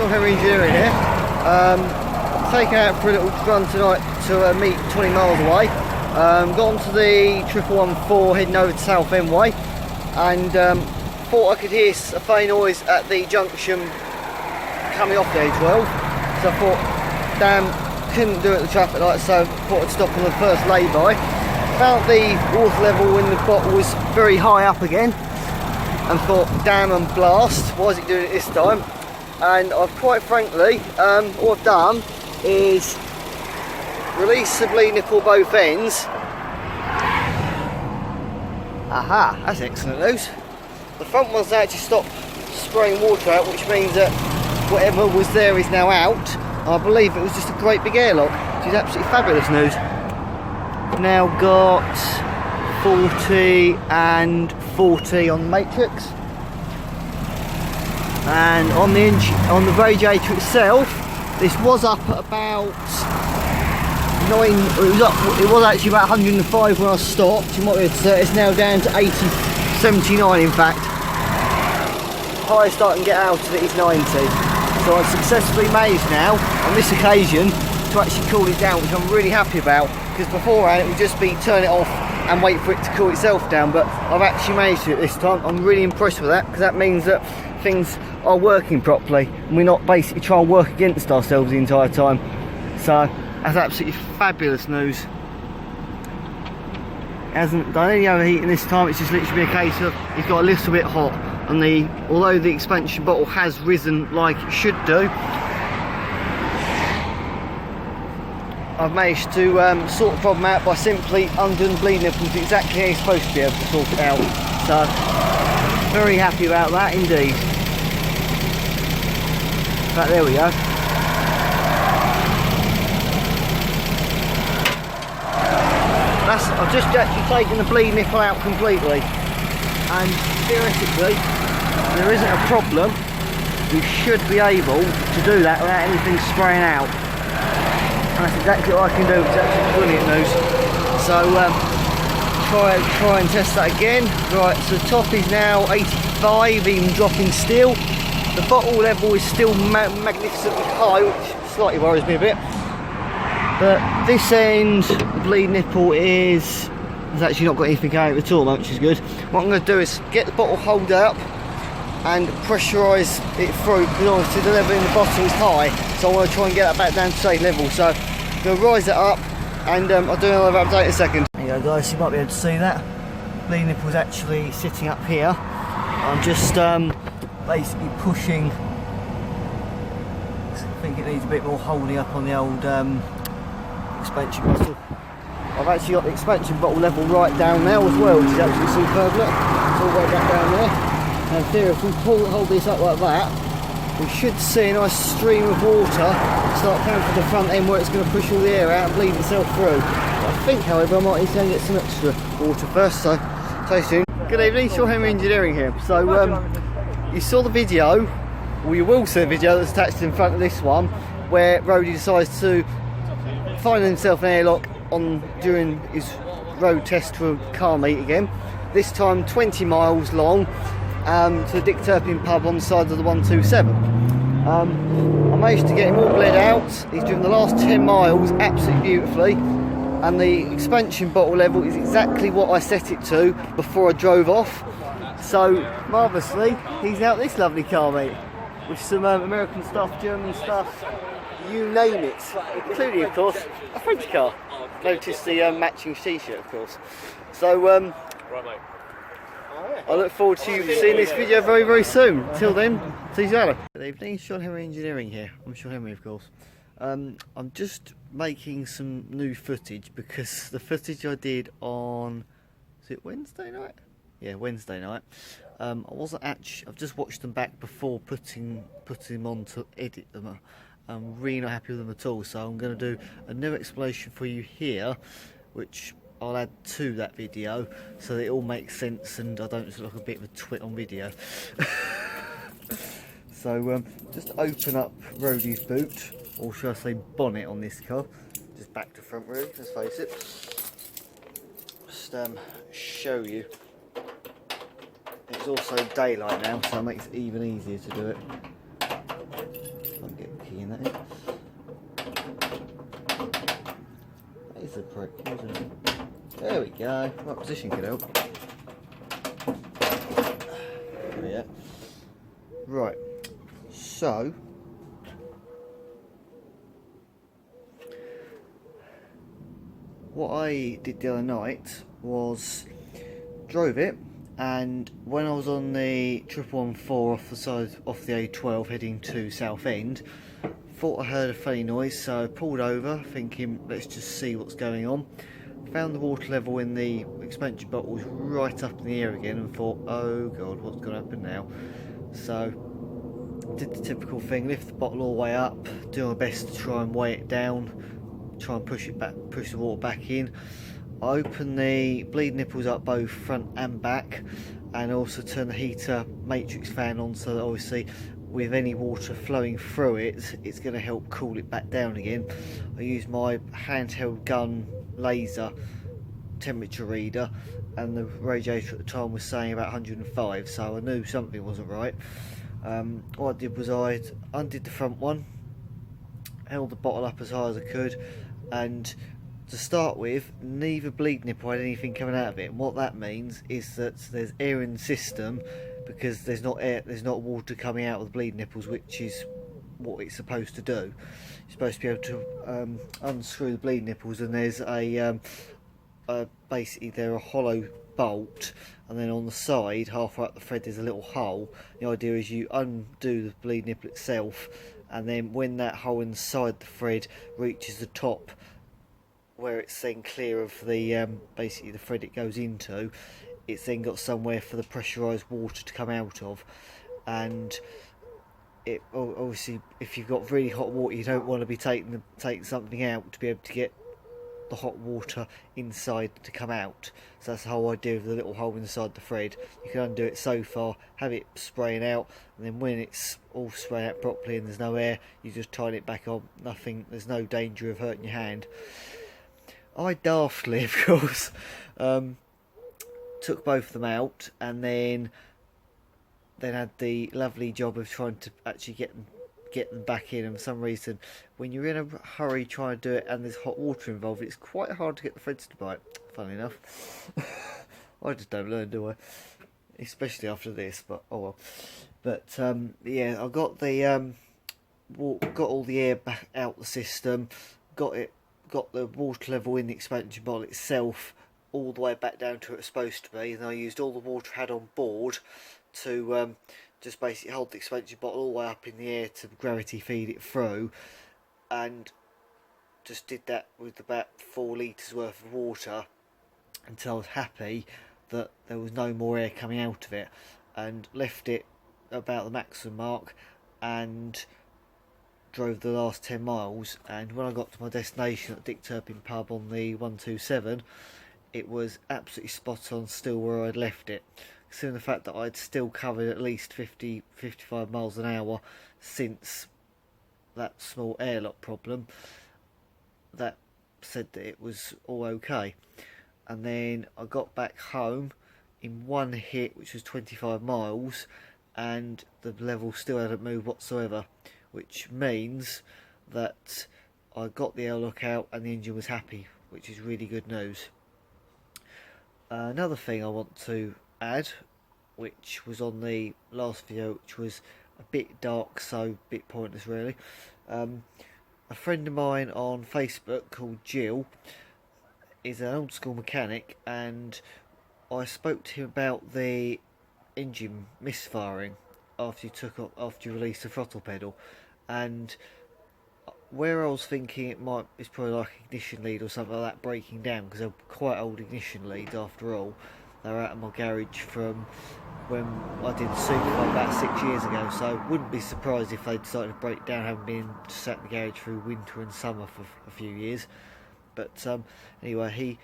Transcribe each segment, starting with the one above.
Sean Henry Engineering here. Taking out for a little run tonight to meet 20 miles away. Got onto the 1114 heading over to Southend Way, and thought I could hear a faint noise at the junction coming off the A12. So I thought, damn, couldn't do it at the traffic light, so thought I'd stop on the first lay-by. Found the water level in the bottle was very high up again, and thought, damn and blast, why is it doing it this time? And I've quite frankly, all I've done is release the bleed nipple both ends. Aha, that's excellent news. The front one's actually stopped spraying water out, which means that whatever was there is now out. I believe it was just a great big airlock, which is absolutely fabulous news. Now got 40 and 40 on the matrix, and on the radiator itself, this was up at about 9. It was actually about 105 when I stopped. You might be able to see it's now down to 79 in fact. The highest I can get out of it is 90. So I've successfully managed now on this occasion to actually cool it down, which I'm really happy about, because beforehand it would just be turn it off and wait for it to cool itself down, but I've actually managed to do it this time. I'm really impressed with that, because that means that things are working properly and we're not basically trying to work against ourselves the entire time. So that's absolutely fabulous news. It hasn't done any overheating this time, it's just literally a case of it's got a little bit hot, and although the expansion bottle has risen like it should do, I've managed to sort the problem out by simply undoing the bleed nipples exactly how you're supposed to be able to sort it out. So, very happy about that indeed. But there we go. I've just actually taken the bleed nipple out completely, and theoretically there isn't a problem. We should be able to do that without anything spraying out. And that's exactly what I can do. It's actually brilliant news. So try and test that again. Right, so the top is now 85, even dropping still. The bottle level is still magnificently high, which slightly worries me a bit. But this end, the bleed nipple has actually not got anything out of it at all, which is good. What I'm going to do is get the bottle holder up and pressurise it through, because obviously the level in the bottle is high, so I want to try and get that back down to safe level. So I'm going to rise it up, and I'll do another update in a second. There you go guys, you might be able to see that. Bleed nipple is actually sitting up here. I'm just basically pushing. I think it needs a bit more holding up on the old expansion bottle. I've actually got the expansion bottle level right down now as well, which is absolutely superb. Look, it's all right back down there. And in theory, if we hold this up like that, we should see a nice stream of water start coming from the front end, where it's going to push all the air out and bleed itself through. I think, however, I might need to go and get some extra water first, so stay tuned. Good evening, Sean Henry Engineering here. So you saw the video, or you will see the video that's attached in front of this one, where Rody decides to find himself an airlock during his road test for a car meet again. This time 20 miles long, to the Dick Turpin pub on the side of the 127. I managed to get him all bled out. He's driven the last 10 miles absolutely beautifully, and the expansion bottle level is exactly what I set it to before I drove off. So marvellously, he's out this lovely car meet with some American stuff, German stuff, you name it, including of course a French car. Notice the matching t-shirt of course. So right, mate. I look forward to seeing this video very, very soon. Until then, see you later. Good evening, Sean Henry Engineering here. I'm Sean Henry, of course. I'm just making some new footage, because the footage I did on, is it Wednesday night? Yeah, Wednesday night. I wasn't actually, I've just watched them back before putting them on to edit them. I'm really not happy with them at all, so I'm going to do a new explanation for you here, which I'll add to that video so that it all makes sense and I don't just look like a bit of a twit on video. So just open up Rody's boot, or should I say bonnet on this car, just back to front really, let's face it. Just show you. It's also daylight now, so it makes it even easier to do it. that is. That is a prick, isn't it? There we go. Right position could help. There we are. Right. So what I did the other night was drove it, and when I was on the 114 off the A12 heading to Southend, thought I heard a funny noise, so I pulled over thinking let's just see what's going on. Found the water level in the expansion bottle was right up in the air again, and thought, oh god, what's going to happen now? So did the typical thing, lift the bottle all the way up, do my best to try and weigh it down, try and push the water back in. I open the bleed nipples up both front and back, and also turn the heater matrix fan on, so that obviously with any water flowing through it, it's going to help cool it back down again. I use my handheld gun laser temperature reader, and the radiator at the time was saying about 105, so I knew something wasn't right. What I did was I undid the front one, held the bottle up as high as I could, and to start with, neither bleed nipple had anything coming out of it. And what that means is that there's air in the system, because there's not water coming out of the bleed nipples, which is what it's supposed to do. You're supposed to be able to unscrew the bleed nipples, and there's basically they're a hollow bolt, and then on the side, halfway up the thread, there's a little hole. The idea is you undo the bleed nipple itself, and then when that hole inside the thread reaches the top, where it's then clear of the basically the thread it goes into, it's then got somewhere for the pressurised water to come out of. And it obviously, if you've got really hot water, you don't want to be taking something out to be able to get the hot water inside to come out. So that's the whole idea of the little hole inside the thread. You can undo it so far, have it spraying out, and then when it's all spraying out properly and there's no air, you just tighten it back on. There's no danger of hurting your hand. I daftly, of course, took both of them out, and then had the lovely job of trying to actually get them back in. And for some reason, when you're in a hurry trying to do it and there's hot water involved, it's quite hard to get the threads to bite, funnily enough. I just don't learn, do I? Especially after this, but oh well. But yeah, I got all the air back out the system, got the water level in the expansion bottle itself all the way back down to where it's supposed to be, and I used all the water I had on board to just basically hold the expansion bottle all the way up in the air to gravity feed it through, and just did that with about 4 litres worth of water until I was happy that there was no more air coming out of it, and left it about the maximum mark and drove the last 10 miles. And when I got to my destination at Dick Turpin pub on the 127, it was absolutely spot on, still where I'd left it, considering the fact that I'd still covered at least 50-55 miles an hour since that small airlock problem. That said that it was all okay. And then I got back home in one hit, which was 25 miles, and the level still hadn't moved whatsoever, which means that I got the airlock out and the engine was happy, which is really good news. Another thing I want to add, which was on the last video, which was a bit dark, so a bit pointless really. A friend of mine on Facebook called Jill is an old school mechanic, and I spoke to him about the engine misfiring after you released the throttle pedal, and where I was thinking it's probably like ignition lead or something like that breaking down, because they're quite old ignition leads after all. They're out of my garage from when I did the Supercar about 6 years ago, so I wouldn't be surprised if they decided to break down, having been sat in the garage through winter and summer for a few years. But anyway,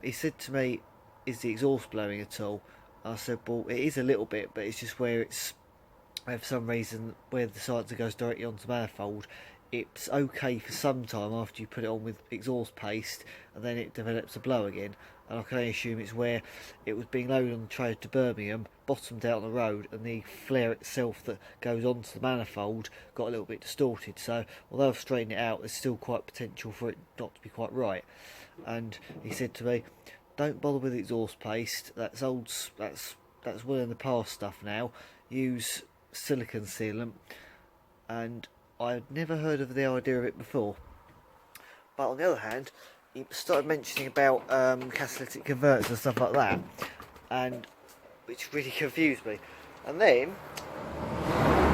he said to me, is the exhaust blowing at all? I said, well, it is a little bit, but it's just where for some reason, where the silencer goes directly onto the manifold, it's okay for some time after you put it on with exhaust paste, and then it develops a blow again. And I can only assume it's where it was being loaded on the train to Birmingham, bottomed out on the road, and the flare itself that goes onto the manifold got a little bit distorted. So although I've straightened it out, there's still quite potential for it not to be quite right. And he said to me, don't bother with exhaust paste, that's old, that's well in the past stuff now. Use silicone sealant. And I'd never heard of the idea of it before. But on the other hand, he started mentioning about catalytic converters and stuff like that, and which really confused me. And then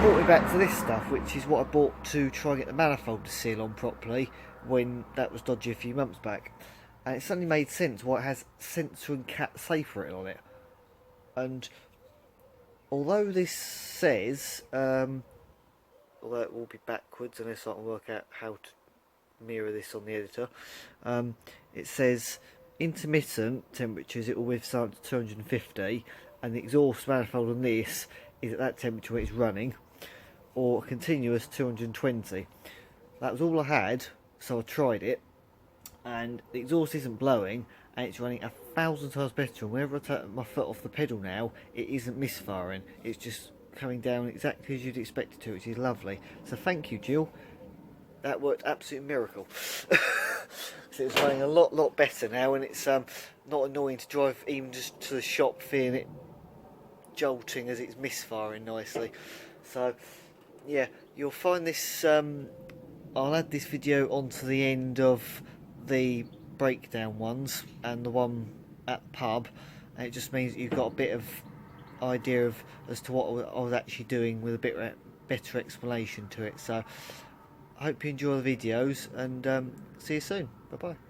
brought me back to this stuff, which is what I bought to try and get the manifold to seal on properly when that was dodgy a few months back. And it suddenly made sense why it has sensor and cat safe written on it. And although this says, although it will be backwards unless I can work out how to mirror this on the editor, it says intermittent temperatures it will withstand to 250, and the exhaust manifold on this is at that temperature when it's running, or continuous 220. That was all I had, so I tried it, and the exhaust isn't blowing, and it's running 1,000 times better. And whenever I take my foot off the pedal now, it isn't misfiring, it's just coming down exactly as you'd expect it to, which is lovely. So thank you, Jill. That worked absolute miracle. So it's running a lot better now, and it's not annoying to drive even just to the shop feeling it jolting as it's misfiring nicely. So yeah, you'll find this, I'll add this video onto the end of the breakdown ones and the one at the pub, and it just means that you've got a bit of idea of as to what I was actually doing with a bit better explanation to it. So I hope you enjoy the videos, and see you soon. Bye bye.